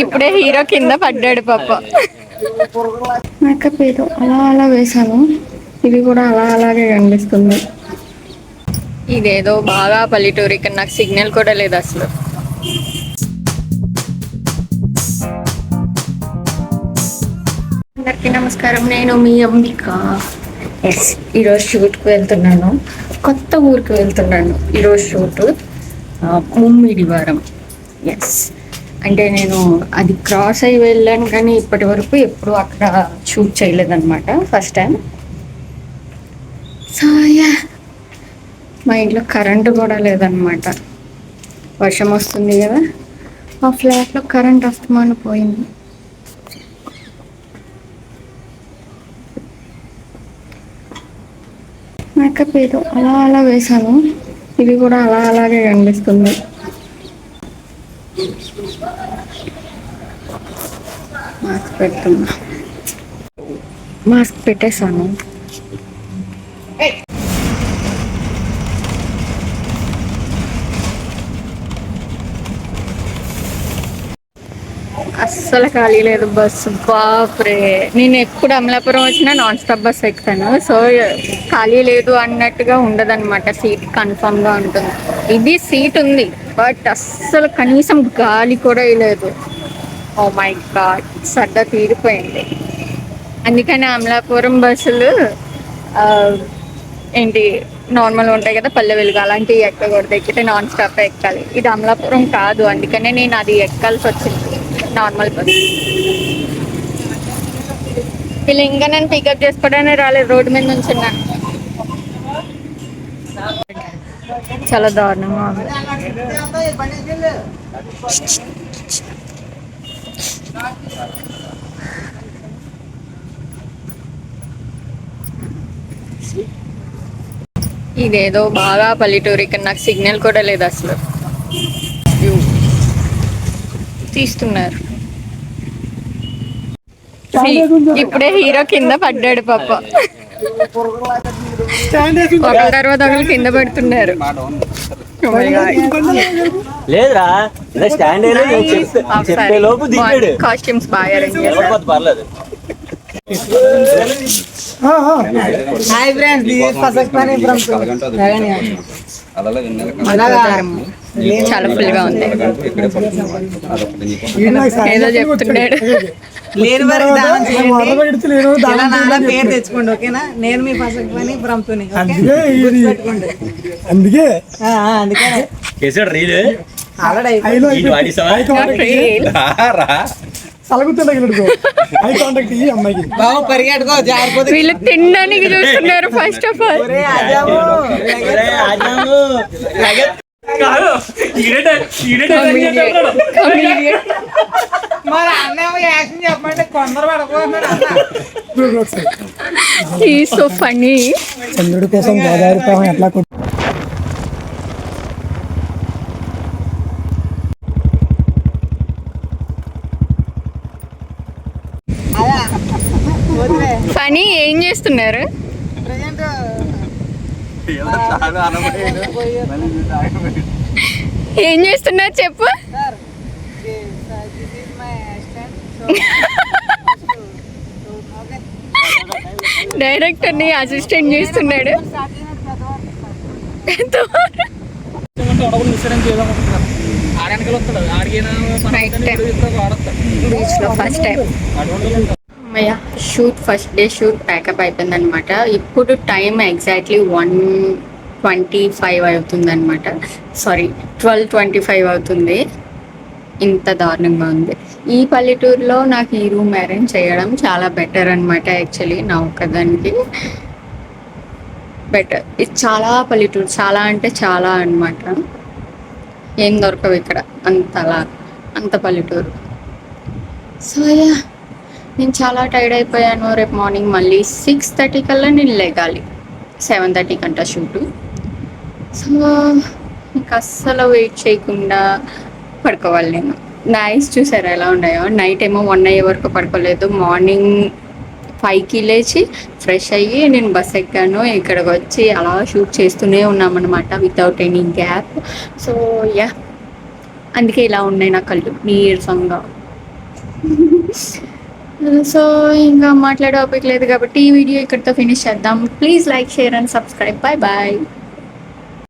ఇప్పుడే హీరో కింద పడ్డాడు పాప. మేకప్ ఏదో అలా అలా వేసాను, ఇది కూడా అలా అలాగే కనిపిస్తుంది. ఇదేదో బాగా పల్లెటూరు, ఇక్కడ నాకు సిగ్నల్ కూడా లేదు అసలు. అందరికీ నమస్కారం, నేను మీ అంబిక. ఎస్, ఈరోజు షూట్కి వెళ్తున్నాను, కొత్త ఊరికి వెళ్తున్నాను. ఈరోజు షూట్ ముమ్మిడివారం. ఎస్, అంటే నేను అది క్రాస్ అయ్యి వెళ్ళాను కానీ ఇప్పటి వరకు ఎప్పుడు అక్కడ షూట్ చేయలేదన్నమాట, ఫస్ట్ టైం. సో యా, మా ఇంట్లో కరెంటు కూడా లేదన్నమాట. వర్షం వస్తుంది కదా, ఆ ఫ్లాట్లో కరెంట్ అస్తమాను పోయింది. మేకప్ ఏదో అలా అలా వేసాను, ఇది కూడా అలా అలాగే కనిపిస్తుంది. మాస్క్ పెడుతున్నా, మాస్క్ పెట్టేశాను. అస్సలు ఖాళీ లేదు బస్సు, బాప్రే. నేను ఎప్పుడు అమలాపురం వచ్చినా నాన్ స్టాప్ బస్ ఎక్కుతాను, సో ఖాళీ లేదు అన్నట్టుగా ఉండదన్నమాట, సీట్ కన్ఫామ్గా ఉంటుంది. ఇది సీట్ ఉంది బట్ అస్సలు కనీసం గాలి కూడా లేదు. ఓ మై గాడ్, సర్దా తీరిపోయింది. అందుకని అమలాపురం బస్సులు ఏంటి నార్మల్ ఉంటాయి కదా, పల్లె వెలుగు, అలాంటివి ఎక్కకూడదు, ఎక్కితే నాన్ స్టాప్ ఎక్కాలి. ఇది అమలాపురం కాదు, అందుకనే నేను అది ఎక్కాల్సి వచ్చింది, నార్మల్ బస్. వీళ్ళు ఇంకా నన్ను పికప్ చేసుకోవడానికి రాలేదు, రోడ్డు మీద నుంచి ఉన్నాను. చాలా దారుణంగా ఉంది. ఇదేదో బాగా పల్లెటూరు, ఇక్కడ నాకు సిగ్నల్ కూడా లేదు అసలు. తీస్తున్నారు. ఇప్పుడే హీరో కింద పడ్డాడు పాప. ఒకరి తర్వాత ఒకరు కింద పడుతున్నారు. కాస్ట్యూమ్స్ బాగా అరేంజ్ చేశారు. హాయ్ ఫ్రెండ్స్, దిస్ ఇస్ పసక్పని ఫ్రమ్ చాలా ఫుల్ గా ఉంది. ఏదో చెప్తున్నాడు. లేని వారికి దానం చేయండి, ఇలా నాన్న పేరు తెచ్చుకోండి, ఓకేనా? నేను మీ పసక్పని ఫ్రమ్ తుని, అందుకే వీళ్ళు తినడానికి చూస్తున్నారు. ఫస్ట్ ఆఫ్ ఆల్ మరి అన్నేమో యాక్షన్ చెప్పమంటే కొందరు పడకపోతున్నాడు. So funny. చంద్రుడి కోసం గోదావరి ప్రవాహం ఎట్లా ఫనీ ఏం చేస్తున్నారు? ఏం చేస్తున్నారు చెప్పు. డైరెక్టర్ ని అసిస్టెంట్ చేస్తున్నాడు. బీచ్ లో first time shoot, first day shoot pack up అయిపోయిందనమాట. ఇప్పుడు టైం ఎగ్జాక్ట్లీ 1:25 అవుతుందన్నమాట. సారీ, 12:25 అవుతుంది. ఇంత దారుణంగా ఉంది. ఈ పల్లెటూరులో నాకు ఈ రూమ్ అరేంజ్ చేయడం చాలా బెటర్ అనమాట. యాక్చువల్లీ నా ఒక్కదానికి బెటర్. ఇది చాలా పల్లెటూరు, చాలా అంటే చాలా అనమాట. ఏం దొరకవు ఇక్కడ, అంత పల్లెటూరు. సో యా, నేను చాలా టైర్డ్ అయిపోయాను. రేపు మార్నింగ్ మళ్ళీ 6:30 కల్లా నేను లెగాలి, 7:30 కంట షూటు. సో ఇంకా అస్సలు వెయిట్ చేయకుండా పడుకోవాలి నేను. నా ఐస్ చూసారా ఎలా ఉన్నాయో? నైట్ ఏమో 1 అయ్యే వరకు పడుకోలేదు. మార్నింగ్ 5కి లేచి ఫ్రెష్ అయ్యి నేను బస్ ఎక్కాను. ఇక్కడికి వచ్చి అలా షూట్ చేస్తూనే ఉన్నామన్నమాట, without any gap. So yeah, అందుకే ఇలా ఉన్నాయి నా కళ్ళు నీరసంగా. సో ఇంకా మాట్లాడే ఓపిక లేదు కాబట్టి ఈ వీడియో ఇక్కడితో ఫినిష్ చేద్దాం. Please like, share and subscribe. Bye bye.